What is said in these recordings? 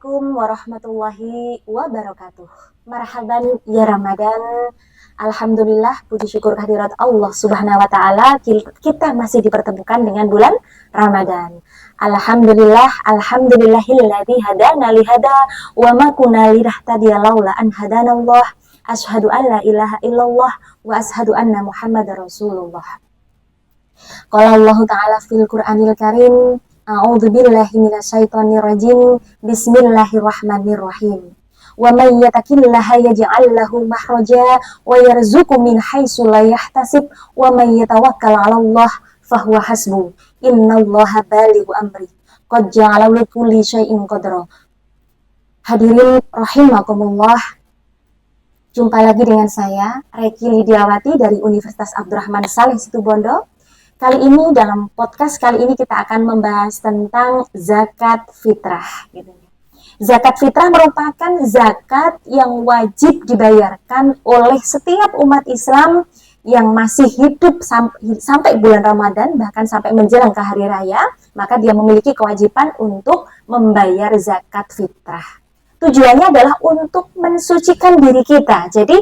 Assalamualaikum warahmatullahi wabarakatuh. Marhaban ya Ramadan. Alhamdulillah, puji syukur kehadirat Allah Subhanahu wa taala, kita masih dipertemukan dengan bulan Ramadan. Alhamdulillahilladzi hadana li hada wa ma kunna linahtadiya laula an hadanallah. Asyhadu an la ilaha illallah wa asyhadu anna Muhammadar Rasulullah. Qala Allah Ta'ala fil Qur'anil Karim, a'udzu billahi minasyaitonir rajim. Bismillahirrahmanirrahim. Wa may yattaqillaha yaj'al lahu makhraja wa yarzuqhu min haitsu la yahtasib wa may yatawakkal 'ala Allah fahuwa hasbuh. Innallaha balighu amri. Qad ja'ala likulli syai'in qadra. Hadirin rahimakumullah. Jumpa lagi dengan saya, Reki Lidiawati dari Universitas Abdurrahman Saleh Situbondo. Kali ini dalam podcast kali ini kita akan membahas tentang zakat fitrah. Zakat fitrah merupakan zakat yang wajib dibayarkan oleh setiap umat Islam yang masih hidup sampai bulan Ramadan, bahkan sampai menjelang ke hari raya, maka dia memiliki kewajiban untuk membayar zakat fitrah. Tujuannya adalah untuk mensucikan diri kita. Jadi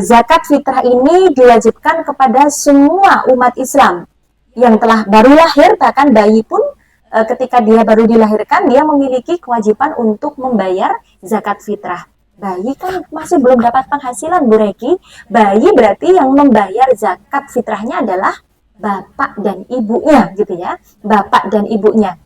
zakat fitrah ini diwajibkan kepada semua umat Islam yang telah baru lahir, bahkan bayi pun ketika dia baru dilahirkan dia memiliki kewajiban untuk membayar zakat fitrah. Bayi kan masih belum dapat penghasilan, Bu Reki. Bayi berarti yang membayar zakat fitrahnya adalah bapak dan ibunya, gitu ya. Bapak dan ibunya.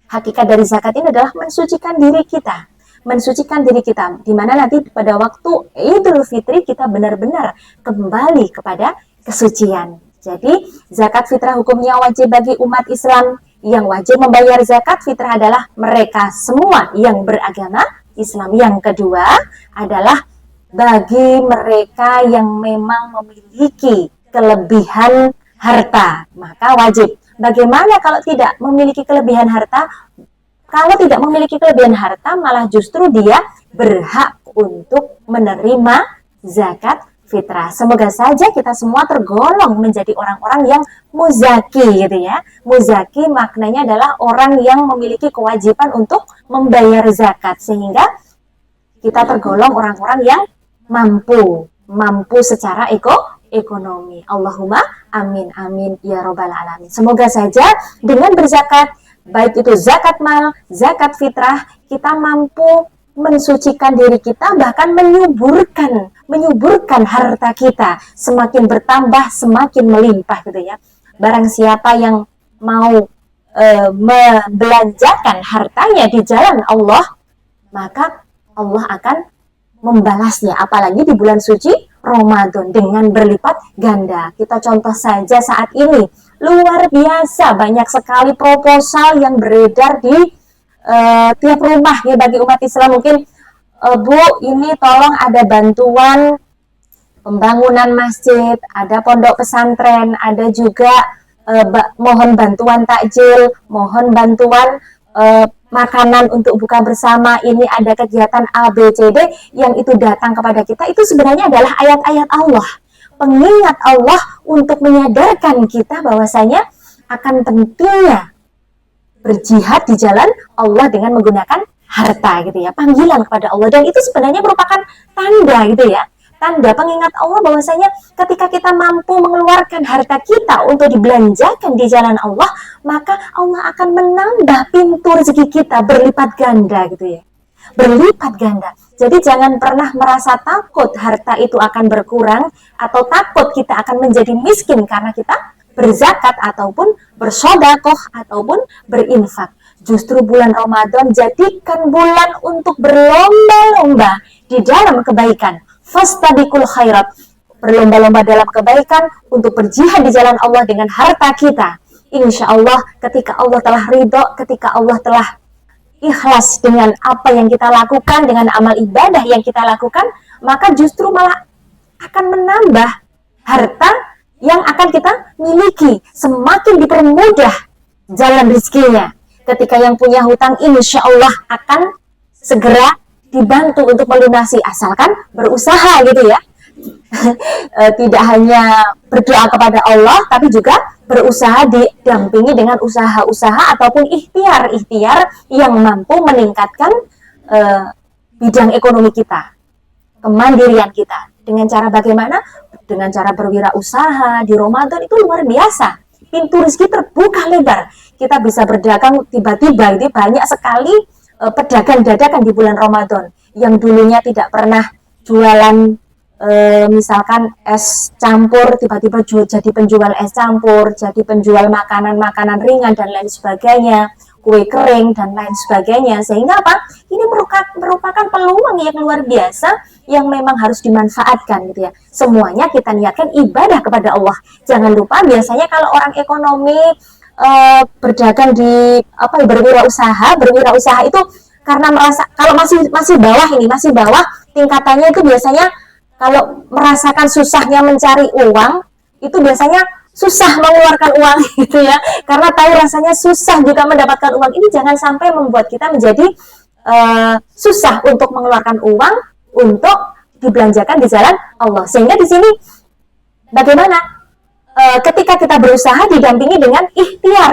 Hakikat dari zakat ini adalah mensucikan diri kita. Mensucikan diri kita, di mana nanti pada waktu Idul Fitri kita benar-benar kembali kepada kesucian. Jadi zakat fitrah hukumnya wajib bagi umat Islam. Yang wajib membayar zakat fitrah adalah mereka semua yang beragama Islam. Yang kedua adalah bagi mereka yang memang memiliki kelebihan harta, maka wajib. Bagaimana kalau tidak memiliki kelebihan harta? Kalau tidak memiliki kelebihan harta, malah justru dia berhak untuk menerima zakat fitrah. Semoga saja kita semua tergolong menjadi orang-orang yang muzaki, gitu ya. Muzaki maknanya adalah orang yang memiliki kewajiban untuk membayar zakat, sehingga kita tergolong orang-orang yang mampu secara ekonomi. Allahumma amin amin ya robbal alamin. Semoga saja dengan berzakat, baik itu zakat mal, zakat fitrah, kita mampu mensucikan diri kita, bahkan menyuburkan harta kita, semakin bertambah, semakin melimpah, gitu ya. Barang siapa yang mau membelanjakan hartanya di jalan Allah, maka Allah akan membalasnya, apalagi di bulan suci Ramadan dengan berlipat ganda. Kita contoh saja saat ini, luar biasa banyak sekali proposal yang beredar di tiap rumah ya bagi umat Islam. Mungkin Bu, ini tolong ada bantuan pembangunan masjid, ada pondok pesantren, ada juga mohon bantuan takjil, mohon bantuan makanan untuk buka bersama, ini ada kegiatan A, B, C, D yang itu datang kepada kita. Itu sebenarnya adalah ayat-ayat Allah, pengingat Allah untuk menyadarkan kita bahwasanya akan pentingnya berjihad di jalan Allah dengan menggunakan harta, gitu ya. Panggilan kepada Allah, dan itu sebenarnya merupakan tanda, gitu ya. Tanda pengingat Allah bahwasanya ketika kita mampu mengeluarkan harta kita untuk dibelanjakan di jalan Allah, maka Allah akan menambah pintu rezeki kita berlipat ganda, gitu ya. Berlipat ganda. Jadi jangan pernah merasa takut harta itu akan berkurang, atau takut kita akan menjadi miskin karena kita berzakat ataupun bersedekah ataupun berinfak. Justru bulan Ramadan jadikan bulan untuk berlomba-lomba di dalam kebaikan. Fastabiqul khairat, berlomba-lomba dalam kebaikan untuk berjihad di jalan Allah dengan harta kita. Insya Allah ketika Allah telah ridho, ketika Allah telah ikhlas dengan apa yang kita lakukan, dengan amal ibadah yang kita lakukan, maka justru malah akan menambah harta yang akan kita miliki, semakin dipermudah jalan rezekinya. Ketika yang punya hutang, insya Allah akan segera dibantu untuk melunasi, asalkan berusaha, gitu ya. Tidak hanya berdoa kepada Allah, tapi juga berusaha didampingi dengan usaha-usaha ataupun ikhtiar yang mampu meningkatkan bidang ekonomi kita, kemandirian kita. Dengan cara bagaimana? Dengan cara berwirausaha di Ramadan itu luar biasa. Pintu rezeki terbuka lebar. Kita bisa berdagang tiba-tiba, ini banyak sekali pedagang dadakan di bulan Ramadan yang dulunya tidak pernah jualan misalkan es campur, tiba-tiba jadi penjual es campur, jadi penjual makanan-makanan ringan dan lain sebagainya, kue kering dan lain sebagainya. Sehingga apa? Ini merupakan peluang yang luar biasa yang memang harus dimanfaatkan gitu ya. Semuanya kita niatkan ibadah kepada Allah. Jangan lupa biasanya kalau orang ekonomi berdagang di berwirausaha itu karena merasa kalau masih bawah tingkatannya itu biasanya kalau merasakan susahnya mencari uang itu biasanya susah mengeluarkan uang gitu ya, karena tahu rasanya susah juga mendapatkan uang. Ini jangan sampai membuat kita menjadi susah untuk mengeluarkan uang untuk dibelanjakan di jalan Allah. Sehingga di sini bagaimana ketika kita berusaha didampingi dengan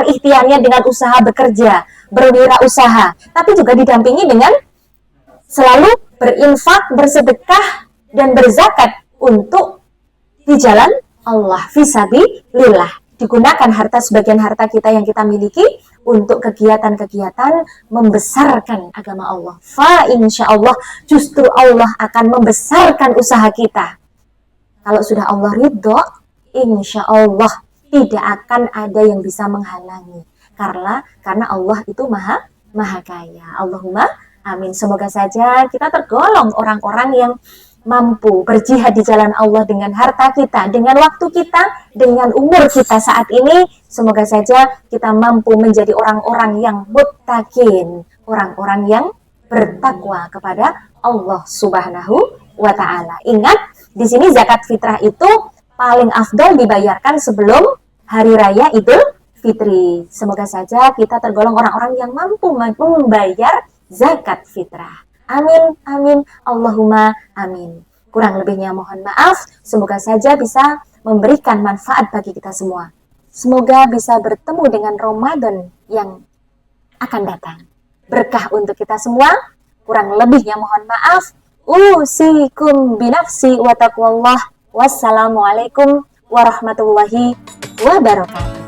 ikhtiarnya dengan usaha bekerja, berwirausaha, tapi juga didampingi dengan selalu berinfak, bersedekah dan berzakat untuk di jalan Allah, fisabilillah. Digunakan sebagian harta kita yang kita miliki untuk kegiatan-kegiatan membesarkan agama Allah. Fa insya Allah justru Allah akan membesarkan usaha kita. Kalau sudah Allah ridho, insya Allah tidak akan ada yang bisa menghalangi. Karena Allah itu maha kaya. Allahumma amin. Semoga saja kita tergolong orang-orang yang mampu berjihad di jalan Allah dengan harta kita, dengan waktu kita, dengan umur kita saat ini. Semoga saja kita mampu menjadi orang-orang yang muttaqin, orang-orang yang bertakwa kepada Allah Subhanahu wa Ta'ala. Ingat, di sini zakat fitrah itu paling afdal dibayarkan sebelum hari raya Idul Fitri. Semoga saja kita tergolong orang-orang yang mampu membayar zakat fitrah. Amin, amin, Allahumma amin. Kurang lebihnya mohon maaf. Semoga saja bisa memberikan manfaat bagi kita semua. Semoga bisa bertemu dengan Ramadan yang akan datang. Berkah untuk kita semua. Kurang lebihnya mohon maaf. Usikum binafsi wa taqwallah. Wassalamualaikum warahmatullahi wabarakatuh.